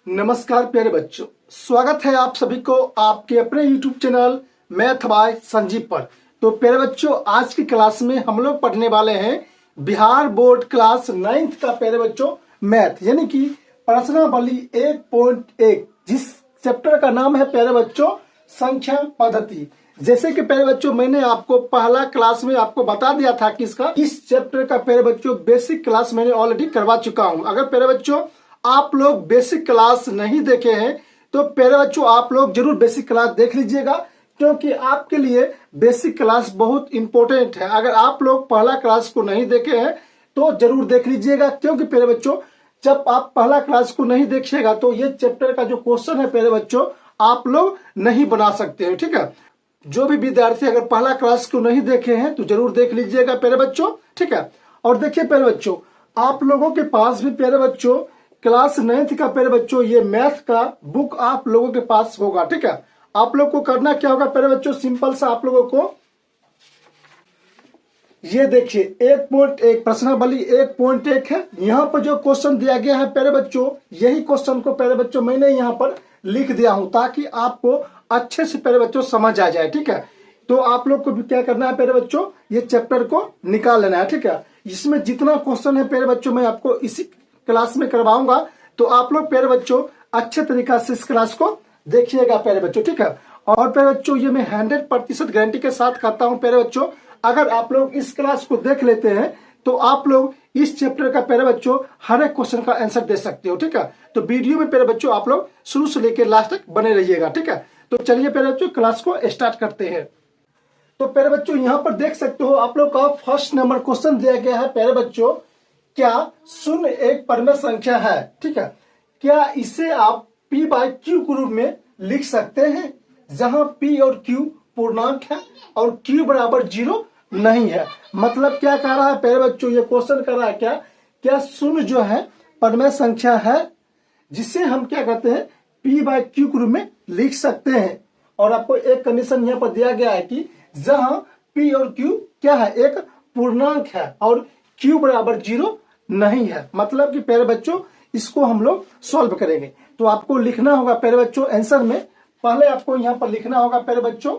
नमस्कार प्यारे बच्चों, स्वागत है आप सभी को आपके अपने YouTube channel math bye Sanjeev पर। तो प्यारे बच्चों, आज की क्लास में हम लोग पढ़ने वाले हैं बिहार बोर्ड क्लास 9th का प्यारे बच्चों मैथ यानी कि प्रश्नावली 1.1, जिस चैप्टर का नाम है प्यारे बच्चों संख्या पद्धति। जैसे कि प्यारे बच्चों मैंने आपको पहला क्लास में आपको बता दिया था कि इस चैप्टर का प्यारे बच्चों बेसिक क्लास मैंने ऑलरेडी करवा चुका हूं। अगर प्यारे बच्चों आप लोग बेसिक क्लास नहीं देखे हैं तो प्यारे बच्चों आप लोग जरूर बेसिक क्लास देख लीजिएगा, क्योंकि आपके लिए बेसिक क्लास बहुत इंपॉर्टेंट है। अगर आप लोग पहला क्लास को नहीं देखे हैं तो जरूर देख लीजिएगा, क्योंकि प्यारे बच्चों जब आप पहला क्लास को नहीं देखिएगा तो ये चैप्टर का जो क्वेश्चन है प्यारे बच्चों आप लोग नहीं बना सकते हैं। ठीक है, जो भी विद्यार्थी अगर पहला क्लास को नहीं देखे हैं तो जरूर देख लीजिएगा प्यारे बच्चों। ठीक है, और देखिए प्यारे बच्चों आप लोगों के पास भी प्यारे बच्चों क्लास 9th का प्यारे बच्चों ये मैथ का बुक आप लोगों के पास होगा। ठीक है, आप लोग को करना क्या होगा प्यारे बच्चों, सिंपल सा आप लोगों को ये देखिए 1.1 प्रश्नावली 1.1 है। यहाँ पर जो क्वेश्चन दिया गया है प्यारे बच्चों, यही क्वेश्चन को प्यारे बच्चों मैंने यहाँ पर लिख दिया हूं ताकि आपको अच्छे से प्यारे बच्चों समझ आ जाए। ठीक है, तो आप लोग को भी क्या करना है प्यारे बच्चों, ये चैप्टर को निकाल लेना है। ठीक है, इसमें जितना क्वेश्चन है प्यारे बच्चों मैं आपको इसी क्लास में करवाऊंगा, तो आप लोग प्यारे बच्चों अच्छे तरीका से इस क्लास को देखिएगा प्यारे बच्चों। ठीक है, और प्यारे बच्चों ये मैं 100% गारंटी के साथ कहता हूं प्यारे बच्चों, अगर आप लोग इस क्लास को देख लेते हैं तो आप लोग इस चैप्टर का प्यारे बच्चों हर एक क्वेश्चन का आंसर दे सकते हो। ठीक है, तो वीडियो में प्यारे बच्चों आप लोग शुरू से लेकर लास्ट तक बने रहिएगा। ठीक है, तो चलिए प्यारे बच्चों क्लास को स्टार्ट करते हैं। तो प्यारे बच्चों यहाँ पर देख सकते हो आप लोग का फर्स्ट नंबर क्वेश्चन दिया गया है प्यारे बच्चों, क्या शून्य एक परमेय संख्या है? ठीक है, क्या इसे आप p/q के रूप में लिख सकते हैं, जहां p और q पूर्णांक है और q बराबर 0 नहीं है। मतलब क्या कह रहा है प्यारे बच्चों, ये क्वेश्चन कर रहा है क्या शून्य जो है परमेय संख्या है जिसे हम क्या कहते हैं p/q के रूप में लिख सकते हैं। और आपको एक कंडीशन यहाँ पर दिया गया है कि जहां p और q क्या है, एक पूर्णांक है और q बराबर 0 नहीं है। मतलब कि प्यारे बच्चों इसको हम लोग सॉल्व करेंगे, तो आपको लिखना होगा प्यारे बच्चों आंसर में पहले आपको यहाँ पर लिखना होगा प्यारे बच्चों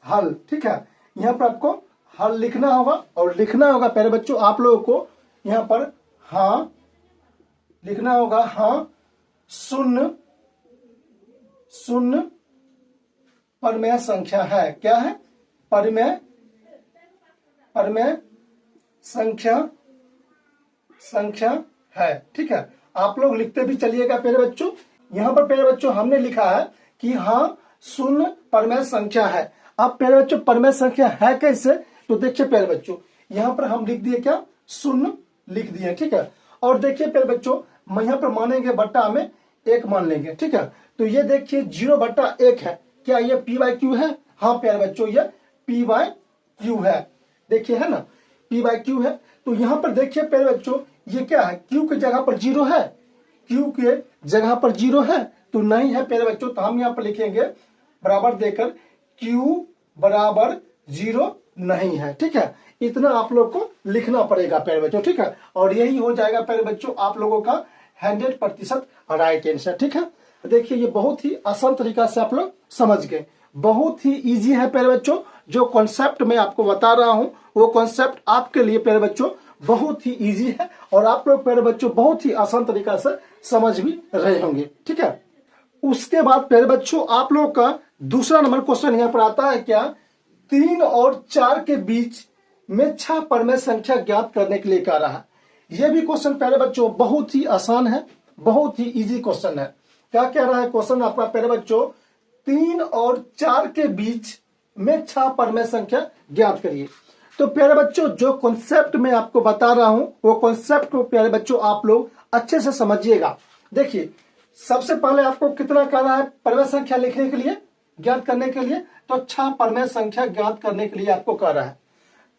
हल। ठीक है, यहाँ पर आपको हल लिखना होगा और लिखना होगा प्यारे बच्चों आप लोगों को यहाँ पर हाँ लिखना होगा, हाँ शून्य परमेय संख्या है। क्या है? परमेय संख्या है। ठीक है, आप लोग लिखते भी चलिएगा प्यारे बच्चों। यहाँ पर प्यारे बच्चों हमने लिखा है कि हाँ शून्य परमेय संख्या है। अब प्यारे बच्चों परमेय संख्या है कैसे, तो देखिए प्यारे बच्चों यहाँ पर हम लिख दिए क्या, शून्य लिख दिए। ठीक है, और देखिए प्यारे बच्चों यहाँ पर मानेंगे बट्टा में 1 मान लेंगे। ठीक है, तो ये देखिए 0/1 है। क्या ये p/q है? हाँ प्यारे बच्चों ये p/q है। देखिए है ना, p/q है। तो यहाँ पर देखिए प्यारे बच्चों ये क्या है, q की जगह पर 0 है, q के जगह पर 0 है तो नहीं है प्यारे बच्चों। तो हम यहाँ पर लिखेंगे बराबर देकर q बराबर 0 नहीं है। ठीक है, इतना आप लोग को लिखना पड़ेगा प्यारे बच्चों। ठीक है, और यही हो जाएगा प्यारे बच्चों आप लोगों का 100% राइट आंसर। ठीक है, देखिए ये बहुत ही आसान तरीका से आप लोग समझ गए, बहुत ही इजी है प्यारे बच्चों। जो कॉन्सेप्ट मैं आपको बता रहा हूं वो कॉन्सेप्ट आपके लिए प्यारे बच्चों बहुत ही इजी है और आप लोग प्यारे बच्चों बहुत ही आसान तरीका से समझ भी रहे होंगे। ठीक है, उसके बाद प्यारे बच्चों आप लोग का दूसरा नंबर क्वेश्चन यहाँ पर आता है, क्या 3 और 4 के बीच में 6 परमेय संख्या ज्ञात करने के लिए कह रहा है। यह भी क्वेश्चन प्यारे बच्चों बहुत ही आसान है, बहुत ही इजी क्वेश्चन है। क्या कह रहा है क्वेश्चन आपका प्यारे बच्चों, 3 और 4 के बीच में 6 परमेय संख्या ज्ञात करिए। तो प्यारे बच्चों जो कॉन्सेप्ट मैं आपको बता रहा हूं वो कॉन्सेप्ट को प्यारे बच्चों आप लोग अच्छे से समझिएगा। देखिए सबसे पहले आपको कितना कह रहा है परमेय संख्या लिखने के लिए, ज्ञात करने के लिए, तो 6 परमेय संख्या ज्ञात करने के लिए आपको कह रहा है।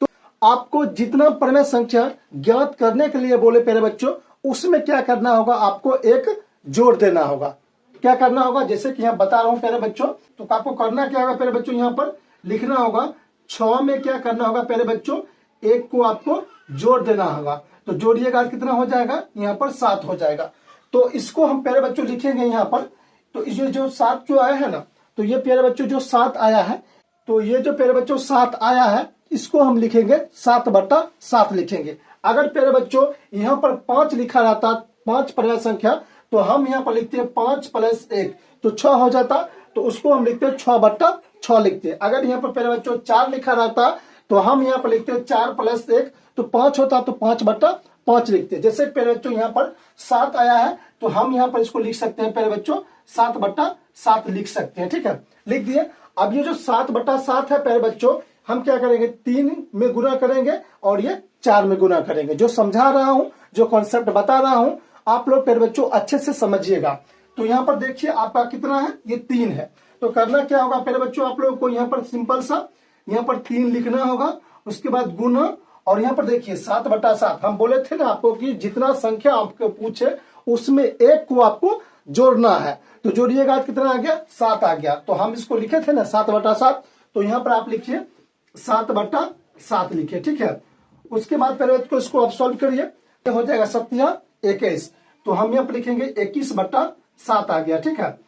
तो आपको जितना परमेय संख्या ज्ञात करने के लिए बोले प्यारे बच्चों उसमें क्या करना होगा, आपको एक जोड़ देना होगा। क्या करना होगा, जैसे कि यहाँ बता रहा हूं प्यारे बच्चों, तो आपको करना क्या होगा प्यारे बच्चों, यहाँ पर लिखना होगा 6 में क्या करना होगा प्यारे बच्चों, 1 को आपको जोड़ देना होगा। तो जोड़िएगा कितना हो जाएगा, यहाँ पर 7 हो जाएगा। तो इसको हम प्यारे बच्चों लिखेंगे यहाँ पर। तो ये जो 7 जो आया है ना, तो ये प्यारे बच्चों जो 7 आया है, तो ये जो प्यारे बच्चों 7 आया है, इसको हम लिखेंगे 7/7 लिखेंगे। अगर प्यारे बच्चों यहाँ पर 5 लिखा रहता, 5 परिमेय संख्या, तो हम यहाँ पर लिखते हैं 5 + 1 तो 6 हो जाता, तो उसको हम लिखते हैं 6/6 लिखते हैं। अगर यहाँ पर प्यारे बच्चों 4 लिखा रहता, तो हम यहाँ पर लिखते हैं 4 + 1 तो 5 होता, तो 5/5 लिखते हैं। जैसे प्यारे बच्चों यहाँ पर 7 आया है, तो हम यहाँ पर इसको लिख सकते हैं प्यारे बच्चों 7/7 लिख सकते हैं। ठीक है, लिख दिए। अब ये जो 7/7 है प्यारे बच्चों, हम क्या करेंगे, 3 में गुना करेंगे और ये 4 में गुना करेंगे। जो समझा रहा हूं, जो कॉन्सेप्ट बता रहा हूं, आप लोग प्यारे बच्चों अच्छे से समझिएगा। तो यहाँ पर देखिए आपका कितना है, ये 3 है। तो करना क्या होगा प्यारे बच्चों, आप लोगों को यहाँ पर सिंपल सा यहाँ पर 3 लिखना होगा, उसके बाद गुना, और यहाँ पर देखिए 7/7 हम बोले थे ना आपको कि जितना संख्या आपको पूछे उसमें एक को आपको जोड़ना है। तो जोड़िएगा, कितना आ गया, 7 आ गया। तो हम इसको लिखे थे ना 7/7, तो यहाँ पर आप लिखिए 7/7 लिखिए। ठीक है, उसके बाद पहले को इसको आप सॉल्व करिए, हो जाएगा 7 × 21, तो हम यहाँ पर लिखेंगे 21/7 आ गया। ठीक है,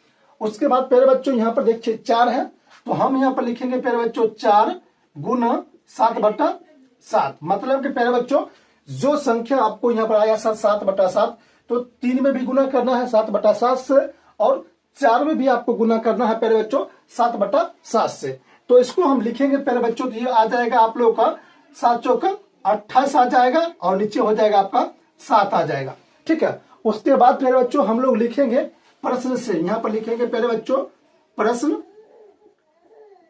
उसके बाद प्यारे बच्चों यहाँ पर देखिए 4 है, तो हम यहाँ पर लिखेंगे प्यारे बच्चों 4 × 7/7। मतलब कि प्यारे बच्चों जो संख्या आपको यहाँ पर आया 7/7, तो 3 में भी गुना करना है 7/7 से, और 4 में भी आपको गुना करना है प्यारे बच्चों 7/7 से। तो इसको हम लिखेंगे प्यारे बच्चों, तो ये आ जाएगा आप लोगों का 7 × 4 = 28 आ जाएगा, और नीचे हो जाएगा आपका 7 आ जाएगा। ठीक है, उसके बाद प्यारे बच्चों हम लोग लिखेंगे प्रश्न से। यहाँ पर लिखेंगे प्यारे बच्चों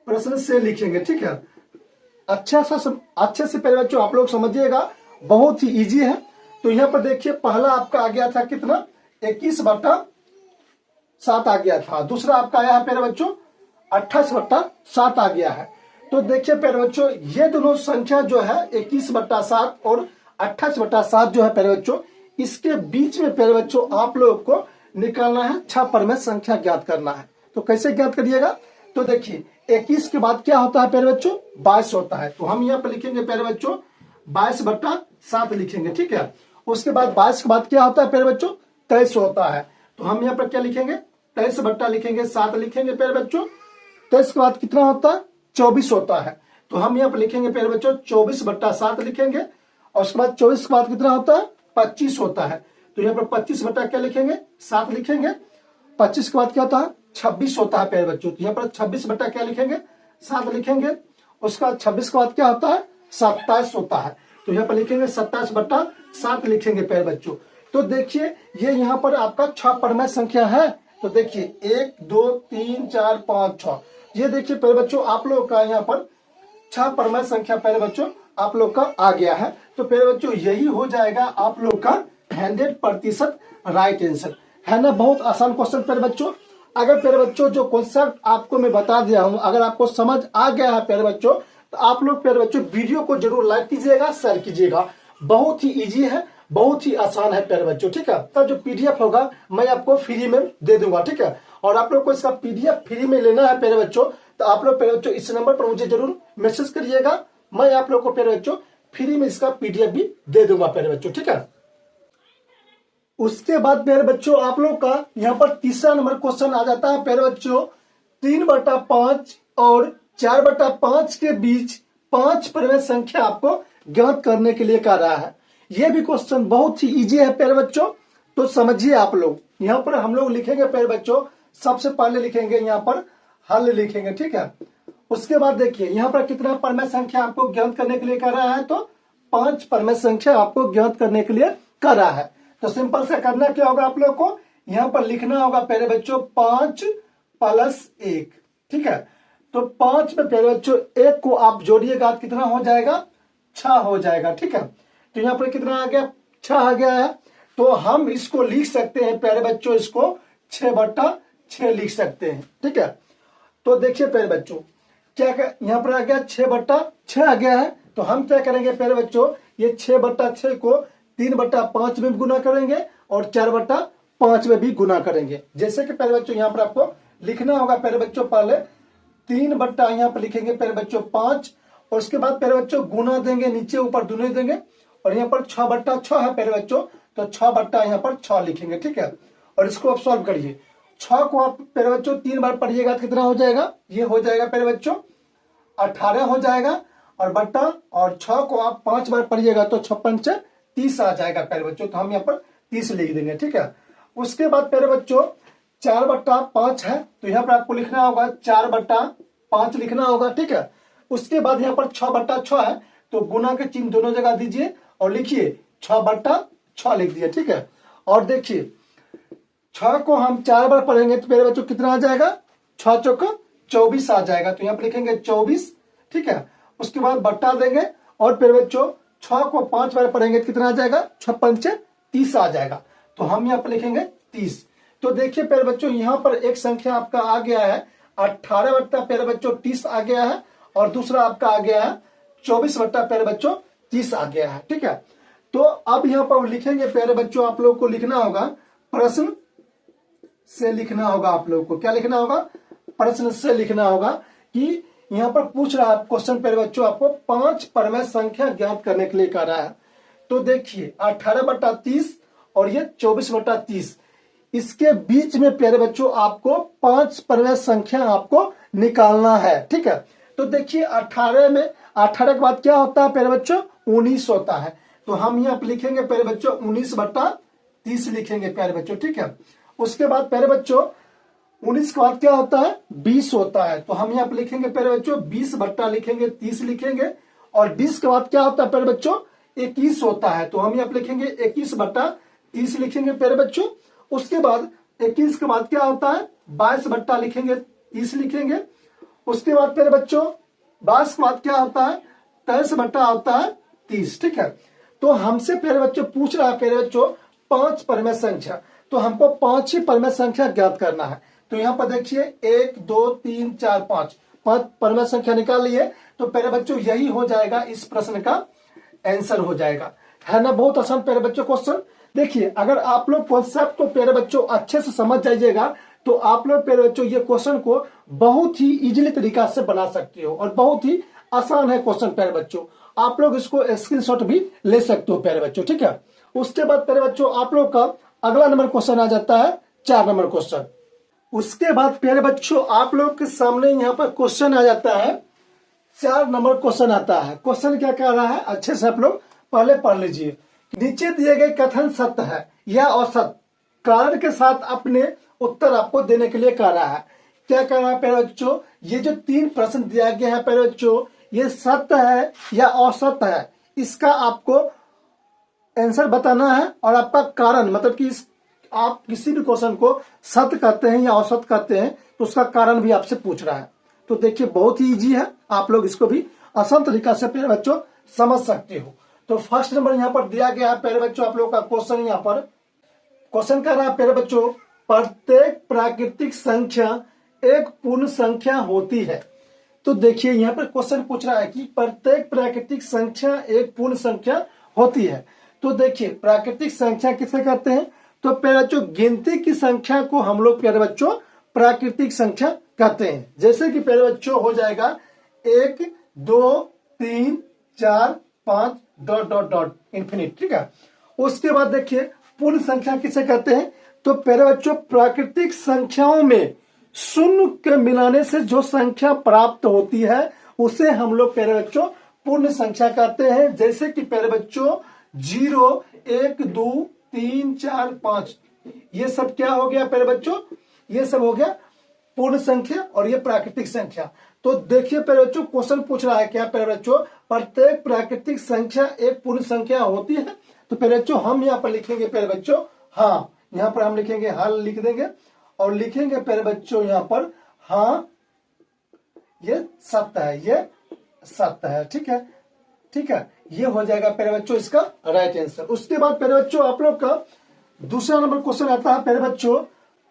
प्रश्न से लिखेंगे। ठीक है, अच्छे से प्यारे बच्चों आप लोग समझिएगा, बहुत ही इजी है। तो यहाँ पर देखिए पहला आपका आ गया था कितना, 21/7 आ गया था। दूसरा आपका आया है प्यारे बच्चों 28/7 आ गया है। तो देखिए प्यारे बच्चों ये दोनों संख्या जो है 21/7 और 28/7 जो है प्यारे बच्चों, इसके बीच में प्यारे बच्चों आप लोगों को निकालना है 6 परिमेय संख्या ज्ञात करना है। तो कैसे ज्ञात करिएगा, तो देखिए 21 के बाद क्या होता है प्यारे बच्चों, 22 होता है। तो हम यहाँ पर लिखेंगे प्यारे बच्चों 22/7 लिखेंगे। ठीक है, उसके बाद 22 के बाद क्या होता है प्यारे बच्चों, 23 होता है। तो हम यहाँ पर क्या लिखेंगे, 23 लिखेंगे, 7 लिखेंगे प्यारे बच्चों। 23 के बाद कितना होता है, 24 होता है। तो हम यहाँ पर लिखेंगे प्यारे बच्चों 24/7 लिखेंगे, और उसके बाद 24 के बाद कितना होता है, 25 होता है। तो यहाँ पर 25 बटा क्या लिखेंगे, 7 लिखेंगे। 25 के बाद क्या होता है, 26 होता है प्यारे बच्चों। तो यहाँ पर 26 बटा क्या लिखेंगे, 7 लिखेंगे। उसके बाद 26 के बाद क्या होता है, 27 होता है। तो यहाँ पर लिखेंगे 27/7 लिखेंगे प्यारे बच्चों। तो देखिए ये यहाँ पर आपका 6 परिमेय संख्या है। तो देखिए 1 2 3 4 5 6, ये देखिए प्यारे बच्चों आप लोग का यहाँ पर 6 परिमेय संख्या प्यारे बच्चों आप लोग का आ गया है। तो प्यारे बच्चों यही हो जाएगा आप लोग का 100% राइट आंसर, है ना। बहुत आसान क्वेश्चन प्यारे बच्चों। अगर प्यारे बच्चों जो कॉन्सेप्ट आपको मैं बता दिया हूं, अगर आपको समझ आ गया है प्यारे बच्चों, तो आप लोग प्यारे बच्चों वीडियो को जरूर लाइक कीजिएगा, शेयर कीजिएगा। बहुत ही इजी है, बहुत ही आसान है प्यारे बच्चों। ठीक है, तो जो पीडीएफ होगा मैं आपको फ्री में दे दूंगा। ठीक है, और आप लोग को इसका पीडीएफ फ्री में लेना है प्यारे बच्चों, तो आप लोग प्यारे बच्चों इस नंबर पर मुझे जरूर मैसेज करिएगा। मैं आप लोग को प्यारे बच्चों फ्री में इसका पीडीएफ भी दे दूंगा प्यारे बच्चों। ठीक है, उसके बाद प्यारे बच्चों आप लोग का यहाँ पर तीसरा नंबर क्वेश्चन आ जाता है प्यारे बच्चों, 3/5 और 4/5 के बीच 5 परिमेय संख्या आपको ज्ञात करने के लिए कह रहा है। यह भी क्वेश्चन बहुत ही इजी है प्यारे बच्चों, तो समझिए आप लोग। यहाँ पर हम लोग लिखेंगे प्यारे बच्चों, सबसे पहले लिखेंगे यहाँ पर हल लिखेंगे। ठीक है, उसके बाद देखिए यहाँ पर कितना परिमेय संख्या आपको ज्ञात करने के लिए कह रहा है, तो 5 परिमेय संख्या आपको ज्ञात करने के लिए कह रहा है। तो सिंपल से करना क्या होगा, आप लोग को यहाँ पर लिखना होगा प्यारे बच्चों 5 + 1। ठीक है, तो 5 में प्यारे बच्चों 1 को आप जोड़िएगा, कितना हो जाएगा, 6 हो जाएगा। ठीक है, तो यहाँ पर कितना आ गया, 6 आ गया है। तो हम इसको लिख सकते हैं प्यारे बच्चों, इसको 6/6 लिख सकते हैं। ठीक है, तो देखिए प्यारे बच्चों क्या यहाँ पर आ गया, 6/6 आ गया है। तो हम क्या करेंगे प्यारे बच्चों, ये 6/6 को 3/5 में गुना करेंगे और 4/5 में भी गुना करेंगे। जैसे कि प्यारे बच्चों यहाँ पर आपको लिखना होगा प्यारे बच्चों, पहले 3 यहाँ पर लिखेंगे प्यारे बच्चों 5, और उसके बाद प्यारे बच्चों गुना देंगे, नीचे ऊपर दोनों देंगे, और यहाँ पर 6/6 है प्यारे बच्चों, तो 6 यहाँ पर 6 लिखेंगे, ठीक है। और इसको आप सॉल्व करिए। 6 को आप प्यारे बच्चों 3 बार पढ़िएगा तो कितना हो जाएगा, ये हो जाएगा प्यारे बच्चों 18 हो जाएगा। और बट्टा और 6 को आप 5 बार पढ़िएगा तो 6 पंच 30 आ जाएगा प्यारे बच्चों। तो हम यहाँ पर 30 लिख देंगे, ठीक है। उसके बाद प्यारे बच्चों 4/5 है, तो यहाँ पर आपको लिखना होगा 4/5 लिखना होगा, ठीक है। उसके बाद यहाँ पर 6/6 है, तो गुना के चिन्ह दोनों जगह दीजिए और लिखिए 6/6 लिख दिया, ठीक है। और देखिए 6 को हम 4 बार पढ़ेंगे तो मेरे बच्चों कितना आ जाएगा, 6 चौका 24 आ जाएगा। तो यहाँ पर लिखेंगे 24, ठीक है। उसके बाद बट्टा देंगे और फिर बच्चों 6 को 5 बार पढ़ेंगे तो कितना आ जाएगा, 6 पंच 30 आ जाएगा। तो हम यहाँ पर लिखेंगे 30। तो देखिए प्यारे बच्चों यहाँ पर एक संख्या आपका आ गया है 18 प्यारे बच्चों 30 आ गया है, और दूसरा आपका आ गया है 24 प्यारे बच्चों 30 आ गया है, ठीक है। तो अब यहाँ पर लिखेंगे प्यारे बच्चों, आप लोग को लिखना होगा प्रश्न से लिखना होगा। आप लोग को क्या लिखना होगा, प्रश्न से लिखना होगा कि यहाँ पर पूछ रहा है क्वेश्चन प्यारे बच्चों, आपको 5 परमेय संख्या ज्ञात करने के लिए कह रहा है। तो देखिए 18/30 और ये 24/30, इसके बीच में प्यारे बच्चों आपको 5 परमेय संख्या आपको निकालना है, ठीक है। तो देखिए 18 के बाद क्या होता है प्यारे बच्चों, 19 होता है। तो हम यहाँ पे लिखेंगे प्यारे बच्चों 19/30 लिखेंगे प्यारे बच्चों, ठीक है। उसके बाद प्यारे बच्चों 19 के बाद क्या होता है, 20 होता है। तो हम यहाँ पे लिखेंगे प्यारे बच्चों 20/30 लिखेंगे। और 20 के बाद क्या होता है प्यारे बच्चों, 21 होता है। तो हम यहाँ पे लिखेंगे 21/30 लिखेंगे प्यारे बच्चों। उसके बाद 21 के बाद क्या होता है, 22/30 लिखेंगे। उसके बाद प्यारे बच्चों 22 के बाद क्या होता है, 23/30, ठीक है। तो हमसे प्यारे बच्चों पूछ रहा है प्यारे बच्चों 5 परमेय संख्या, तो हमको 5 ही परमेय संख्या ज्ञात करना है। तो यहाँ पर देखिए 1 2 3 4 5 परमेय संख्या निकाल लिए। तो प्यारे बच्चों यही हो जाएगा, इस प्रश्न का आंसर हो जाएगा, है ना। बहुत आसान प्यारे बच्चों क्वेश्चन। देखिए अगर आप लोग कॉन्सेप्ट को प्यारे बच्चों अच्छे से समझ जाइएगा तो आप लोग प्यारे बच्चों ये क्वेश्चन को बहुत ही इजीली तरीका से बना सकते हो, और बहुत ही आसान है क्वेश्चन प्यारे बच्चों। आप लोग इसको स्क्रीनशॉट भी ले सकते हो प्यारे बच्चों, ठीक है। उसके बाद प्यारे बच्चों आप लोग का अगला नंबर क्वेश्चन आ जाता है 4 नंबर क्वेश्चन। उसके बाद प्यारे बच्चों आप लोग के सामने यहाँ पर क्वेश्चन आ जाता है 4 नंबर क्वेश्चन आता है। क्वेश्चन क्या कह रहा है, अच्छे से आप लोग पहले पढ़ लीजिए। नीचे दिए गए कथन सत्य है या असत्य, कारण के साथ अपने उत्तर आपको देने के लिए कह रहा है। क्या कह रहा है प्यारे बच्चों, ये जो 3 प्रश्न दिया गया है प्यारे बच्चों, ये सत्य है या असत्य है, इसका आपको आंसर बताना है। और आपका कारण, मतलब कि आप किसी भी क्वेश्चन को सत्य कहते हैं या असत्य कहते हैं तो उसका कारण भी आपसे पूछ रहा है। तो देखिए बहुत ही इजी है, आप लोग इसको भी आसान तरीका से प्यारे बच्चों समझ सकते हो। तो फर्स्ट नंबर यहाँ पर दिया गया है प्यारे बच्चों, आप लोग का क्वेश्चन यहाँ पर क्वेश्चन कर रहा है प्यारे बच्चों, प्रत्येक प्राकृतिक संख्या एक पूर्ण संख्या होती है। तो देखिए यहाँ पर क्वेश्चन पूछ रहा है कि प्रत्येक प्राकृतिक संख्या एक पूर्ण संख्या होती है। तो देखिए प्राकृतिक संख्या किसे कहते हैं, तो प्यारे बच्चों गिनती की संख्या को हम लोग प्यारे बच्चों प्राकृतिक संख्या कहते हैं। जैसे कि प्यारे बच्चों हो जाएगा 1 2 3 4 5 ... इंफिनिट, ठीक है। उसके बाद देखिए पूर्ण संख्या किसे कहते हैं, तो प्यारे बच्चों प्राकृतिक संख्याओं में शून्य के मिलाने से जो संख्या प्राप्त होती है उसे हम लोग प्यारे बच्चों पूर्ण संख्या कहते हैं। जैसे कि प्यारे बच्चों 0 1 2 3 4 5 ये सब क्या हो गया प्यारे बच्चों, ये सब हो गया पूर्ण संख्या और ये प्राकृतिक संख्या। तो देखिए प्यारे बच्चों क्वेश्चन पूछ रहा है क्या प्यारे बच्चों, प्रत्येक प्राकृतिक संख्या एक पूर्ण संख्या होती है। तो प्यारे बच्चों हम यहाँ पर लिखेंगे प्यारे बच्चों हाँ, यहाँ पर हम लिखेंगे हाँ लिख देंगे और लिखेंगे प्यारे बच्चों यहाँ पर हाँ ये सत्य है, ये सत्य है, ठीक है, ठीक है। ये हो जाएगा प्यारे बच्चों इसका राइट आंसर। उसके बाद प्यारे बच्चों आप लोग का दूसरा नंबर क्वेश्चन आता है प्यारे बच्चों,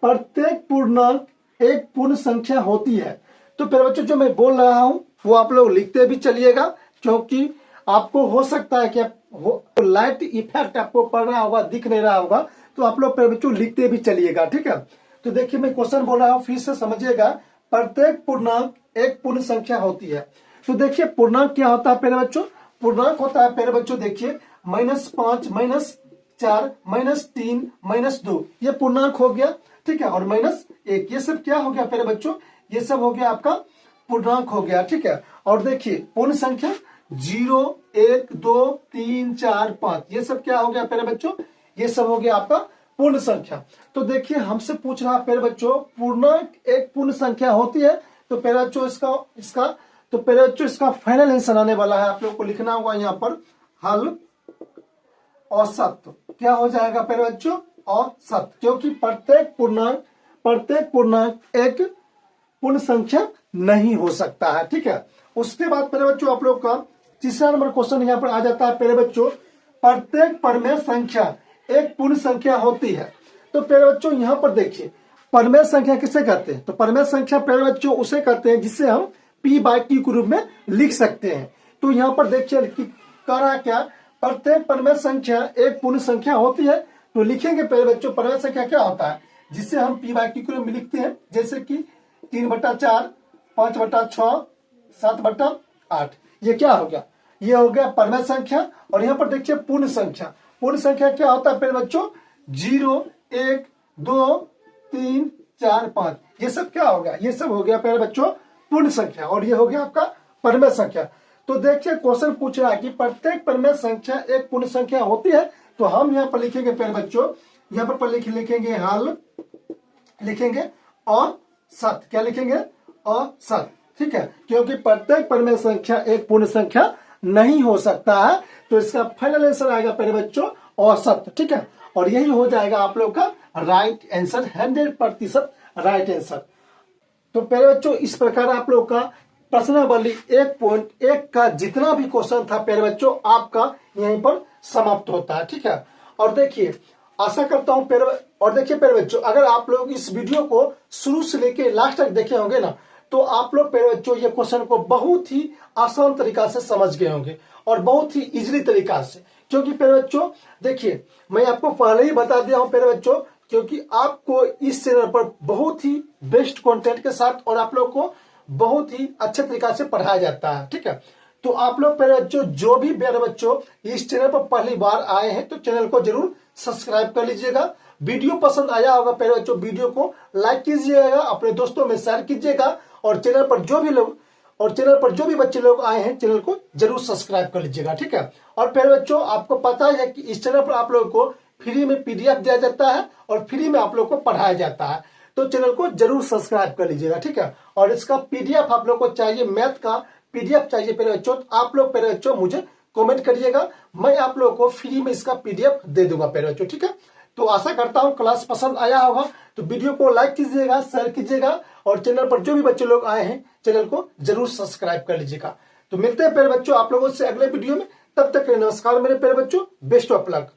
प्रत्येक पूर्णांक एक पूर्ण संख्या होती है। तो प्यारे बच्चों जो मैं बोल रहा हूं वो आप लोग लिखते भी चलिएगा, क्योंकि आपको हो सकता है कि लाइट इफेक्ट आपको पड़ रहा होगा, दिख नहीं रहा होगा, तो आप लोग प्यारे बच्चों लिखते भी चलिएगा, ठीक है। तो देखिए मैं क्वेश्चन बोल रहा हूं फिर से समझिएगा, प्रत्येक पूर्णांक एक पूर्ण संख्या होती है। तो देखिए पूर्णांक क्या होता है प्यारे बच्चों, पूर्णांक होता है प्यारे बच्चों देखिए -5 - 4 -3 -2 ये पूर्णांक हो गया, ठीक है, और -1 ये सब क्या हो गया प्यारे बच्चों, ये सब हो गया आपका पूर्णांक हो गया, ठीक है। और देखिए पूर्ण संख्या 0 1 2 3 4 5 ये सब क्या हो गया प्यारे बच्चों, ये सब हो गया आपका पूर्ण संख्या। तो देखिए हमसे पूछ रहा है प्यारे बच्चों पूर्णांक एक पूर्ण संख्या होती है, तो प्यारे बच्चों इसका फाइनल आंसर आने वाला है, आप लोगों को लिखना होगा यहाँ पर हल औसत क्या हो जाएगा प्यारे बच्चों, औसत, क्योंकि प्रत्येक पूर्णांक एक पूर्ण संख्या नहीं हो सकता है, ठीक है। उसके बाद प्यारे बच्चों आप लोग का तीसरा नंबर क्वेश्चन यहाँ पर आ जाता है प्यारे बच्चों, प्रत्येक परमेय संख्या एक पूर्ण संख्या होती है। तो प्यारे बच्चों यहाँ पर देखिए परमेय संख्या किसे कहते हैं, तो परमेय संख्या प्यारे बच्चों उसे कहते हैं जिसे हम p/q के रूप में लिख सकते हैं। तो यहाँ पर देखिए कह रहा क्या, प्रत्येक परमेय संख्या एक पूर्ण संख्या होती है, तो लिखेंगे प्यारे बच्चों परमेय संख्या क्या होता है जिसे हम p/q के रूप में लिखते हैं, जैसे कि 3/4 5/6 7/8 ये क्या हो गया, ये हो गया परमेय संख्या। और यहाँ पर देखिए पूर्ण संख्या क्या होता है प्यारे बच्चों, 0 1 2 3 4 5 ये सब क्या हो गया, ये सब हो गया प्यारे बच्चों पूर्ण संख्या, और ये हो गया आपका परमेय संख्या। तो देखिए क्वेश्चन पूछ रहा है कि प्रत्येक परमेय संख्या एक पूर्ण संख्या होती है, तो हम यहाँ पर लिखेंगे प्यारे बच्चों, यहाँ पर लिखेंगे हल, लिखेंगे और सत, क्या लिखेंगे और सत, ठीक है, क्योंकि प्रत्येक परमेय संख्या एक पूर्ण संख्या नहीं हो सकता है, तो इसका फाइनल आंसर आएगा प्यारे बच्चों औसत, ठीक है। और यही हो जाएगा आप लोग का राइट आंसर, 100% राइट आंसर। तो प्यारे बच्चों इस प्रकार आप लोग का प्रश्नावली 1.1 का जितना भी क्वेश्चन था प्यारे बच्चों आपका यहीं पर समाप्त होता है, ठीक है। और देखिए आशा करता हूं देखिए प्यारे बच्चों अगर आप लोग इस वीडियो को शुरू से लेके लास्ट तक देखे होंगे ना, तो आप लोग प्यारे बच्चों ये क्वेश्चन को बहुत ही आसान तरीका से समझ गए होंगे और बहुत ही इजीली तरीका से, क्योंकि प्यारे बच्चों देखिए मैं आपको पहले ही बता दिया हूं प्यारे बच्चों, क्योंकि आपको इस चैनल पर बहुत ही बेस्ट कंटेंट के साथ और आप लोग को बहुत ही अच्छे तरीका से पढ़ाया जाता है, ठीक है। तो आप लोग प्यारे बच्चों जो भी प्यारे बच्चों इस चैनल पर पहली बार आए हैं तो चैनल को जरूर सब्सक्राइब कर लीजिएगा। वीडियो पसंद आया होगा प्यारे बच्चों वीडियो को लाइक कीजिएगा, अपने दोस्तों में शेयर कीजिएगा, और चैनल पर जो भी बच्चे लोग आए हैं चैनल को जरूर सब्सक्राइब कर लीजिएगा, ठीक है। और प्यारे बच्चों आपको पता है कि इस चैनल पर आप लोगों को फ्री में PDF दिया जाता है और फ्री में आप लोग को पढ़ाया जाता है, तो चैनल को जरूर सब्सक्राइब कर लीजिएगा, ठीक है। और इसका PDF आप लोग को चाहिए, मैथ का PDF चाहिए प्यारे बच्चों, आप लोग प्यारे बच्चों मुझे कमेंट करिएगा, मैं आप लोगों को फ्री में इसका PDF दे दूंगा प्यारे बच्चों, ठीक है। तो आशा करता हूं क्लास पसंद आया होगा, तो वीडियो को लाइक कीजिएगा, शेयर कीजिएगा, और चैनल पर जो भी बच्चे लोग आए हैं चैनल को जरूर सब्सक्राइब कर लीजिएगा। तो मिलते हैं प्यारे बच्चों आप लोगों से अगले वीडियो में, तब तक नमस्कार मेरे प्यारे बच्चों, बेस्ट ऑफ लक।